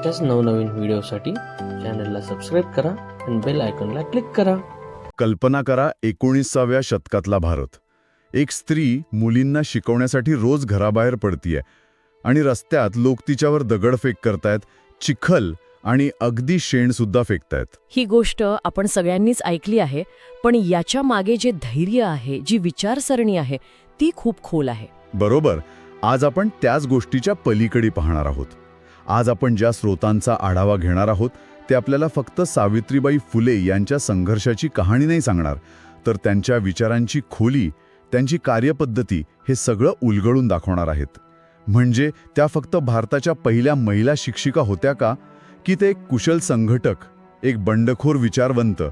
अशाच नवनवीन व्हिडिओसाठी चॅनलला सबस्क्राईब करा आणि बेल आयकॉनला क्लिक करा. कल्पना करा 19व्या शतकातला भारत. एक स्त्री मुलींना शिकवण्यासाठी रोज घराबाहेर पडतीये आणि रस्त्यात लोक तिच्यावर दगडफेक करतायत, चिखल आणि अगदी शेणसुद्धा फेकतायत. ही गोष्ट आपण सगळ्यांनीच ऐकली आहे, पण याच्या मागे जे धैर्य आहे, जी विचारसरणी आहे, ती खूप खोल आहे. बरोबर. आज आपण त्याच गोष्टीच्या पलीकडे पाहणार आहोत. आज आपण ज्या स्रोतांचा आढावा घेणार आहोत ते आपल्याला फक्त सावित्रीबाई फुले यांच्या संघर्षाची कहाणी नाही सांगणार, तर त्यांच्या विचारांची खोली, त्यांची कार्यपद्धती हे सगळं उलगडून दाखवणार आहेत. म्हणजे त्या फक्त भारताच्या पहिल्या महिला शिक्षिका होत्या का, की ते एक कुशल संघटक, एक बंडखोर विचारवंत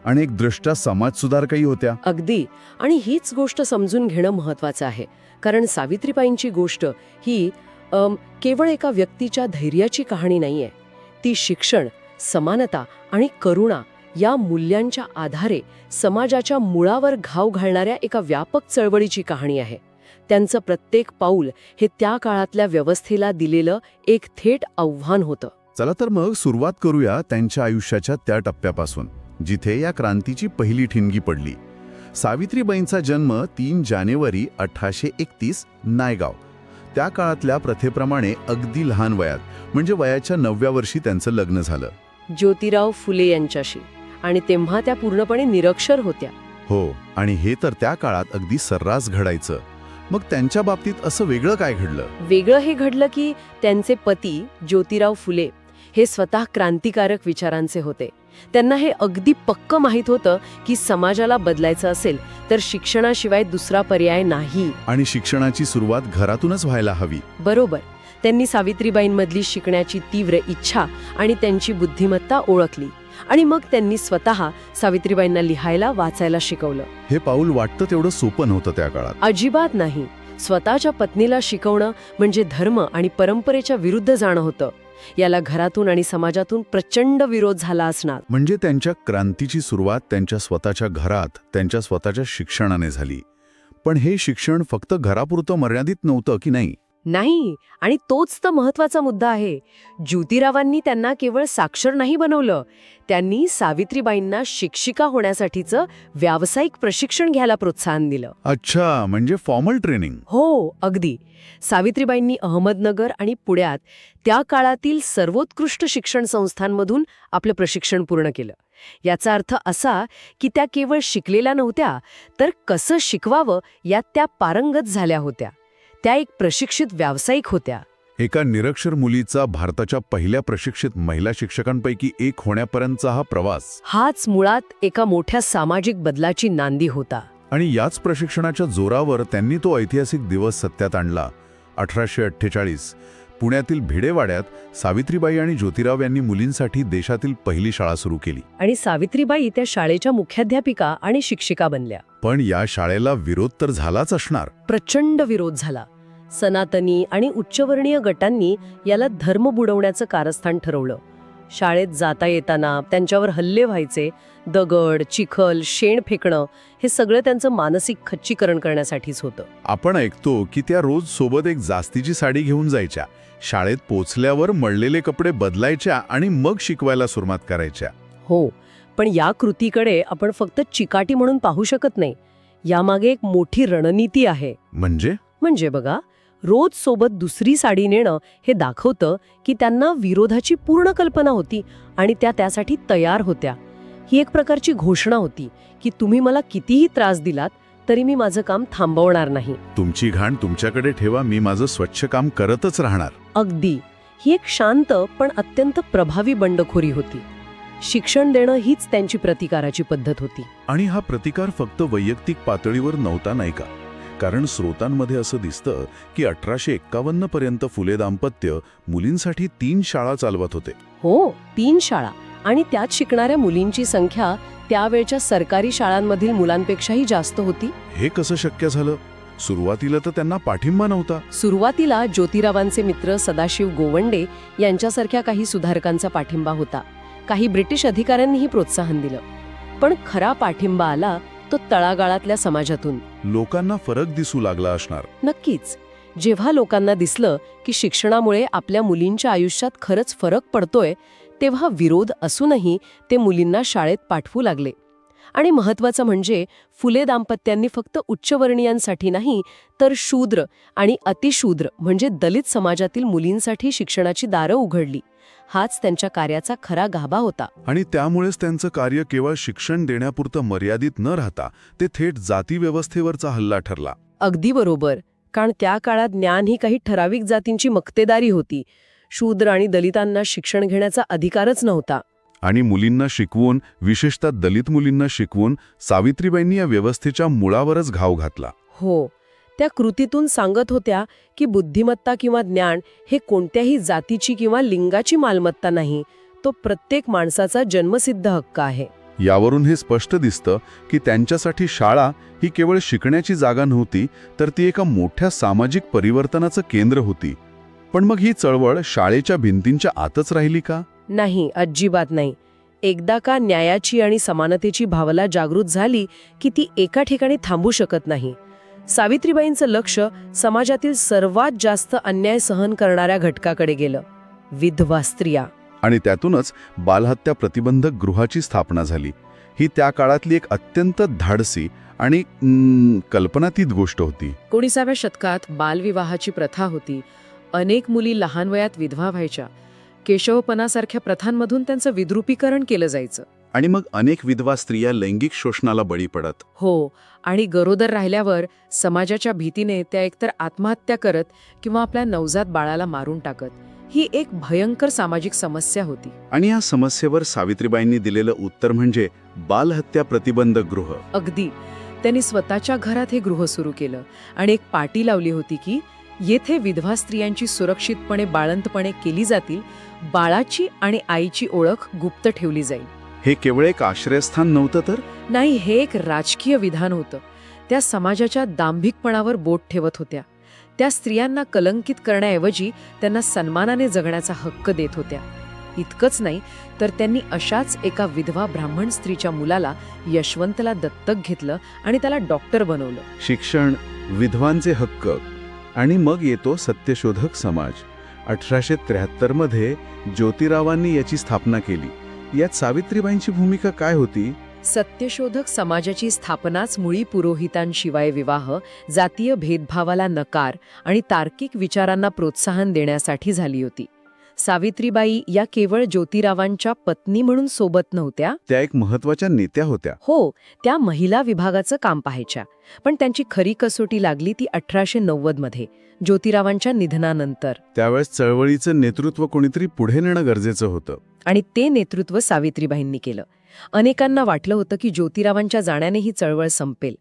आणि एक द्रष्टा समाजसुधारकही होत्या? अगदी. आणि हीच गोष्ट समजून घेणं महत्वाचं आहे, कारण सावित्रीबाईंची गोष्ट ही केवळ एका व्यक्तीच्या धैर्याची कहाणी नाहीये. ती शिक्षण, समानता आणि करुणा या मूल्यांच्या आधारे समाजाच्या मुळावर घाव घालणाऱ्या एका व्यापक चळवळीची कहाणी आहे. त्यांचं प्रत्येक पाऊल हे त्या काळातल्या व्यवस्थेला दिलेलं एक थेट आव्हान होतं. चला तर मग सुरुवात करूया त्यांच्या आयुष्याच्या त्या टप्प्यापासून जिथे या क्रांतीची पहिली ठिणगी पडली. सावित्रीबाईंचा जन्म 3 जानेवारी 1831 नायगाव. त्या काळातल्या प्रथेप्रमाणे अगदी लहान वयात, म्हणजे वयाच्या 9व्या वर्षी त्यांचं लग्न झालं. ज्योतिराव फुले यांच्याशी. आणि तेव्हा त्या पूर्णपणे निरक्षर होत्या. हो, आणि हे तर त्या काळात अगदी सर्रास घडायचं. मग त्यांच्या बाबतीत असं वेगळं काय घडलं? वेगळं हे घडलं की त्यांचे पती ज्योतिराव फुले हे स्वतः क्रांतिकारक विचारांचे होते. त्यांना हे अगदी पक्क माहीत होतं की समाजाला बदलायचं असेल तर शिक्षणाशिवाय दुसरा पर्याय नाही. आणि शिक्षणाची सुरुवात घरातूनच व्हायला हवी. बरोबर. त्यांनी सावित्रीबाईंमधली शिकण्याची तीव्र इच्छा आणि त्यांची बुद्धिमत्ता ओळखली. आणि मग त्यांनी स्वतः सावित्रीबाईंना लिहायला वाचायला शिकवलं. हे पाऊल वाटतं तेवढं सोपं नव्हतं त्या काळात. अजिबात नाही. स्वतःच्या पत्नीला शिकवणं म्हणजे धर्म आणि परंपरेच्या विरुद्ध जाणं होतं. याला घरातून आणि समाजातून प्रचंड विरोध झाला असणार. म्हणजे त्यांच्या क्रांतीची सुरुवात त्यांच्या स्वतःच्या घरात, त्यांच्या स्वतःच्या शिक्षणाने झाली. पण हे शिक्षण फक्त घरापुरतं मर्यादित नव्हतं की नाही? नाही. आणि तोच तर महत्वाचा मुद्दा आहे. ज्योतिरावांनी त्यांना केवळ साक्षर नाही बनवलं, त्यांनी सावित्रीबाईंना शिक्षिका होण्यासाठीचं व्यावसायिक प्रशिक्षण घ्यायला प्रोत्साहन दिलं. अच्छा, म्हणजे फॉर्मल ट्रेनिंग. हो, अगदी. सावित्रीबाईंनी अहमदनगर आणि पुण्यात त्या काळातील सर्वोत्कृष्ट शिक्षण संस्थांमधून आपलं प्रशिक्षण पूर्ण केलं. याचा अर्थ असा की त्या केवळ शिकलेल्या नव्हत्या, तर कसं शिकवावं यात त्या पारंगत झाल्या होत्या. त्या एक प्रशिक्षित व्यावसायिक होत्या. एका निरक्षर मुलीचा भारताच्या पहिल्या प्रशिक्षित महिला शिक्षकांपैकी एक होण्यापर्यंतचा हा प्रवास, हाच मुळात एका मोठ्या सामाजिक बदलाची नांदी होता. आणि याच प्रशिक्षणाच्या जोरावर त्यांनी तो ऐतिहासिक दिवस सत्यात आणला. 1848 पुण्यातील भिडेवाड्यात सावित्रीबाई आणि ज्योतिराव यांनी मुलींसाठी देशातील पहिली शाळा सुरू केली. आणि सावित्रीबाई त्या शाळेच्या मुख्याध्यापिका आणि शिक्षिका बनल्या. पण या शाळेला विरोध तर झालाच असणार. प्रचंड विरोध झाला. सनातनी आणि उच्चवर्णीय गटांनी याला धर्म बुडवण्याचं कारस्थान ठरवलं. शाळेत जाता येताना त्यांच्यावर हल्ले व्हायचे. दगड, चिखल, शेण फेकणं हे सगळं त्यांचं मानसिक खच्चीकरण करण्यासाठीच होतं. आपण ऐकतो की त्या रोज सोबत एक जास्तीची साडी घेऊन जायच्या, शाळेत पोचल्यावर मळलेले कपडे बदलायच्या आणि मग शिकवायला सुरुवात करायच्या. हो, पण या कृतीकडे आपण फक्त चिकाटी म्हणून पाहू शकत नाही. यामागे एक मोठी रणनीती आहे. म्हणजे बघा, रोज सोबत दुसरी साडी नेणं हे दाखवतं की त्यांना विरोधाची पूर्ण कल्पना होती आणि त्या त्यासाठी तयार होत्या. ही एक प्रकारची घोषणा होती की तुम्ही मला कितीही त्रास दिलात तरी मी माझं काम थांबवणार नाही. तुमची घाण तुमच्याकडे ठेवा, मी माझं स्वच्छ काम करतच राहणार. अगदी. ही एक शांत पण अत्यंत प्रभावी बंडखोरी होती. शिक्षण देणं हीच त्यांची प्रतिकाराची पद्धत होती. आणि हा प्रतिकार फक्त वैयक्तिक पातळीवर नव्हता, नाही का? कारण स्रोतांमध्ये असं दिसतं की 1851 पर्यंत फुले दाम्पत्य मुलींसाठी 3 शाळा चालवत होते. हो, 3 शाळा. आणि त्यात शिकणाऱ्या मुलींची संख्या त्यावेळच्या सरकारी शाळांमधील मुलांपेक्षाही जास्त होती. हे कसं शक्य झालं? सुरुवातीला तर त्यांना पाठिंबा नव्हता. सुरुवातीला ज्योतिरावांचे मित्र सदाशिव गोवंडे यांच्यासारख्या काही सुधारकांचा पाठिंबा होता. काही ब्रिटिश अधिकाऱ्यांनीही प्रोत्साहन दिलं. पण खरा पाठिंबा आला तो तळागाळातल्या समाजातून. लोकांना फरक दिसू लागला असणार. नक्कीच. जेव्हा लोकांना दिसलं की शिक्षणामुळे आपल्या मुलींच्या आयुष्यात खरंच फरक पडतोय, तेव्हा विरोध असूनही ते मुलींना शाळेत पाठवू लागले. आणि महत्त्वाचं म्हणजे फुले दाम्पत्यांनी फक्त उच्चवर्णीयांसाठी नाही, तर शूद्र आणि अतिशूद्र म्हणजे दलित समाजातील मुलींसाठी शिक्षणाची दारं उघडली. हाच त्यांच्या कार्याचा खरा गाभा होता. आणि त्यामुळेच त्यांचं कार्य केवळ शिक्षण देण्यापुरतं मर्यादित न राहता ते थेट जातीव्यवस्थेवरचा हल्ला ठरला. अगदी बरोबर. कारण त्या काळात ज्ञान ही काही ठराविक जातींची मक्तेदारी होती. शूद्र आणि दलितांना शिक्षण घेण्याचा अधिकारच नव्हता. आणि मुलींना शिकवून, विशेषतः दलित मुलींना शिकवून, सावित्रीबाईंनी या व्यवस्थेच्या मुळावरच घाव घातला. हो, त्या कृतीतून सांगत होत्या की बुद्धिमत्ता किंवा ज्ञान हे कोणत्याही जातीची किंवा लिंगाची मालमत्ता नाही, तो प्रत्येक माणसाचा जन्मसिद्ध हक्क आहे. यावरून हे स्पष्ट दिसतं की त्यांच्यासाठी शाळा ही केवळ शिकण्याची जागा नव्हती, तर ती एका मोठ्या सामाजिक परिवर्तनाचं केंद्र होती. पण मग ही चळवळ शाळेच्या भिंतींच्या आतच राहिली का? नाही, अजिबात नाही. एकदा का न्यायाची आणि समानतेची भावना जागृत झाली की ती एका ठिकाणी थांबू शकत नाही. सावित्रीबाईंचं लक्ष समाजातील सर्वात जास्त अन्याय सहन करणाऱ्या घटकाकडे गेलं, विधवा स्त्रिया. आणि त्यातूनच बालहत्या प्रतिबंधक गृहाची स्थापना झाली. ही त्या काळातली एक अत्यंत धाडसी आणि कल्पनातीत गोष्ट होती. 19व्या शतकात बालविवाहाची प्रथा होती. अनेक मुली लहान वयात विधवा व्हायच्या. केशवपनासारख्या प्रथांमधून त्यांचं विद्रुपीकरण केलं जायचं. आणि मग अनेक विधवा स्त्रिया लैंगिक शोषणाला बळी पडत. हो, आणि गरोदर राहिल्यावर समाजाच्या भीतीने त्या एकतर आत्महत्या करत किंवा आपल्या नवजात बाळाला मारून टाकत. ही एक भयंकर सामाजिक समस्या होती. आणि या समस्येवर सावित्रीबाईंनी दिलेलं उत्तर म्हणजे बालहत्या प्रतिबंधक गृह. अगदी. त्यांनी स्वतःच्या घरात हे गृह सुरू केलं आणि एक पाटी लावली होती की येथे विधवा स्त्रियांची सुरक्षितपणे बाळंतपणे केली जातील, बाळाची आणि आईची ओळख गुप्त ठेवली जाईल. हे केवळ एक आश्रयस्थान नव्हतं तर नाही, हे एक राजकीय विधान होतं. त्या समाजाच्या दांभिकपणावर बोट ठेवत होत्या. त्या स्त्रियांना कलंकित करण्याऐवजी त्यांना सन्मानाने जगण्याचा हक्क देत होत्या. इतकंच नाही, तर त्यांनी अशाच एका विधवा ब्राह्मण स्त्रीच्या मुलाला, यशवंतला दत्तक घेतलं आणि त्याला डॉक्टर बनवलं. शिक्षण, विधवांचे हक्क आणि मग येतो सत्यशोधक समाज. 1873 मध्ये ज्योतिरावांनी याची स्थापना केली. यात सावित्रीबाईंची भूमिका काय होती? सत्यशोधक समाजाची स्थापनाच मुळी पुरोहितांशिवाय विवाह, जातीय भेदभावाला नकार आणि तार्किक विचारांना प्रोत्साहन देण्यासाठी झाली होती. सावित्रीबाई या केवळ ज्योतिरावांच्या पत्नी म्हणून सोबत नव्हत्या, त्या एक महत्वाच्या नेत्या होत्या. हो, त्या महिला विभागाचं काम पाहायच्या. पण त्यांची खरी कसोटी लागली ती 1890 मध्ये, ज्योतिरावांच्या निधनानंतर. त्यावेळेस चळवळीचं नेतृत्व कोणीतरी पुढे नेणं गरजेचं होतं. आणि ते नेतृत्व सावित्रीबाईंनी केलं. अनेकांना वाटलं होतं की ज्योतिरावांच्या जाण्याने ही चळवळ संपेल.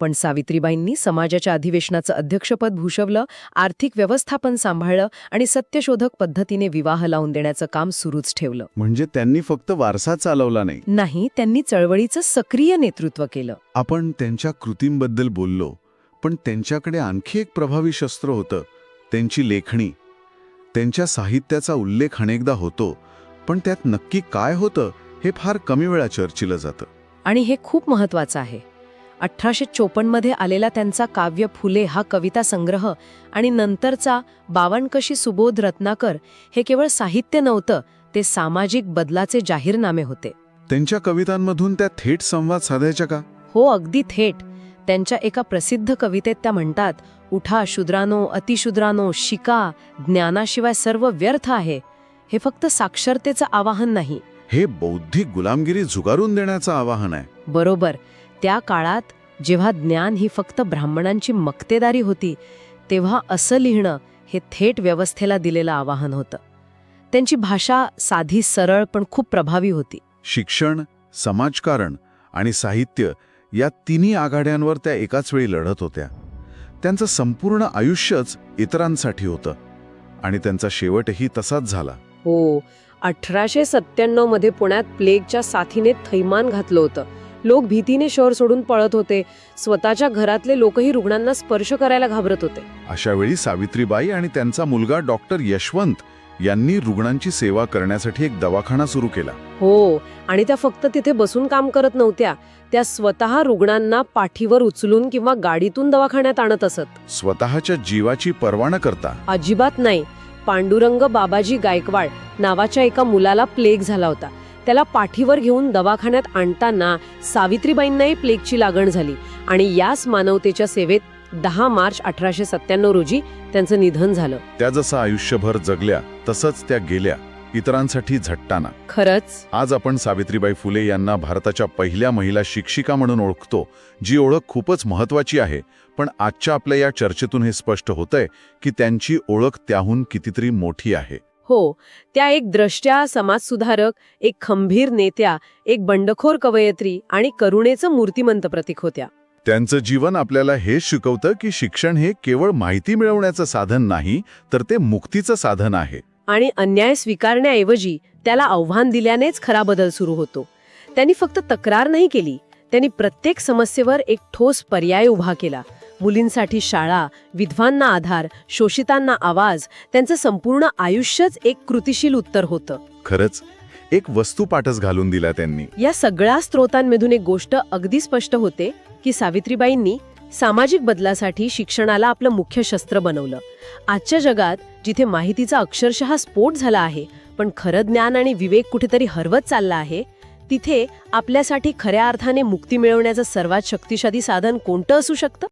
पण सावित्रीबाईंनी समाजाच्या अधिवेशनाचं अध्यक्षपद भूषवलं, आर्थिक व्यवस्थापन सांभाळलं आणि सत्यशोधक पद्धतीने विवाह लावून देण्याचं काम सुरूच ठेवलं. म्हणजे त्यांनी फक्त वारसा चालवला नाही, त्यांनी चळवळीचं सक्रिय नेतृत्व केलं. आपण त्यांच्या कृतींबद्दल बोललो, पण त्यांच्याकडे आणखी एक प्रभावी शस्त्र होतं, त्यांची लेखणी. त्यांच्या साहित्याचा उल्लेख अनेकदा होतो, पण त्यात नक्की काय होतं हे फार कमी वेळा चर्चिलं जातं. आणि हे खूप महत्वाचं आहे. 1854 मध्ये आलेला त्यांचा काव्य फुले हा कविता संग्रह आणि नंतरचा बावनकशी सुबोध रत्नाकर हे केवळ साहित्य नव्हतं, ते सामाजिक बदलाचे जाहीरनामे होते. त्यांच्या कवितांमधून त्या थेट संवाद साधायच्या का? हो, अगदी थेट. त्यांच्या एका प्रसिद्ध कवितेत त्या म्हणतात, उठा शूद्रानो, अतिशूद्रानो, शिका, ज्ञानाशिवाय सर्व व्यर्थ आहे. हे फक्त साक्षरतेचं आवाहन नाही, हे बौद्धिक गुलामगिरी झुगारून देण्याचं आवाहन आहे. बरोबर. त्या काळात जेव्हा ज्ञान ही फक्त ब्राह्मणांची मक्तेदारी होती, तेव्हा असं लिहिणं हे थेट व्यवस्थेला दिलेलं आवाहन होतं. त्यांची भाषा साधी, सरळ पण खूप प्रभावी होती. शिक्षण, समाजकारण आणि साहित्य या तिन्ही आघाड्यांवर त्या एकाच वेळी लढत होत्या. त्यांचं संपूर्ण आयुष्यच इतरांसाठी होतं आणि त्यांचा शेवटही तसाच झाला. हो, 1897 मध्ये पुण्यात प्लेगच्या साथीने थैमान घातलं होतं. लोक भीतीने शहर सोडून पळत होते. स्वतःच्या घरातले लोकही रुग्णांना स्पर्श करायला घाबरत होते. अशा वेळी सावित्रीबाई आणि त्यांचा मुलगा डॉक्टर यशवंत यांनी रुग्णांची सेवा करण्यासाठी एक दवाखाना सुरू केला. हो, आणि त्या फक्त तिथे बसून काम करत नव्हत्या. त्या स्वतः रुग्णांना पाठीवर उचलून किंवा गाडीतून दवाखान्यात आणत असत. स्वतःच्या जीवाची पर्वा न करता. अजिबात नाही. पांडुरंग बाबाजी गायकवाड नावाच्या एका मुलाला प्लेग झाला होता. त्याला पाठीवर घेऊन दवाखान्यात आणताना सावित्रीबाईंनाही प्लेगची लागण झाली आणि याच मानवतेच्या सेवेत 10 मार्च 1897 रोजी त्यांचं निधन झालं. त्या जसं आयुष्यभर जगल्या तसंच त्या गेल्या, इतरांसाठी झटताना. खरंच आज आपण सावित्रीबाई फुले यांना भारताच्या पहिल्या महिला शिक्षिका म्हणून ओळखतो, जी ओळख खूपच महत्वाची आहे. पण आजच्या आपल्या या चर्चेतून हे स्पष्ट होतंय की त्यांची ओळख त्याहून कितीतरी मोठी आहे. हो, त्या एक द्रष्ट्या समाजसुधारक, एक खंबीर नेत्या, एक बंडखोर कवयित्री आणि करुणेचं मूर्तिमंत प्रतीक होत्या. त्यांचं जीवन आपल्याला हेच शिकवतं की शिक्षण हे केवळ माहिती मिळवण्याचं साधन नाही, तर ते मुक्तीचं साधन आहे. आणि अन्याय स्वीकारण्याऐवजी त्याला आव्हान दिल्यानेच खरा बदल सुरू होतो. त्यांनी फक्त तक्रार नाही केली, त्यांनी प्रत्येक समस्येवर एक ठोस पर्याय उभा केला. मुलींसाठी शाळा, विधवांना आधार, शोषितांना आवाज, त्यांचं संपूर्ण आयुष्यच एक कृतिशील उत्तर होतं. खरंच एक वस्तुपाठच घालून दिला त्यांनी. या सगळ्या स्रोतांमधून एक गोष्ट अगदी स्पष्ट होते की सावित्रीबाईंनी सामाजिक बदलासाठी शिक्षणाला आपलं मुख्य शस्त्र बनवलं. आजच्या जगात जिथे माहितीचा अक्षरशः स्फोट झाला आहे, पण खरं ज्ञान आणि विवेक कुठेतरी हरवत चालला आहे, तिथे आपल्यासाठी खऱ्या अर्थाने मुक्ती मिळवण्याचं सर्वात शक्तिशाली साधन कोणतं असू शकतं?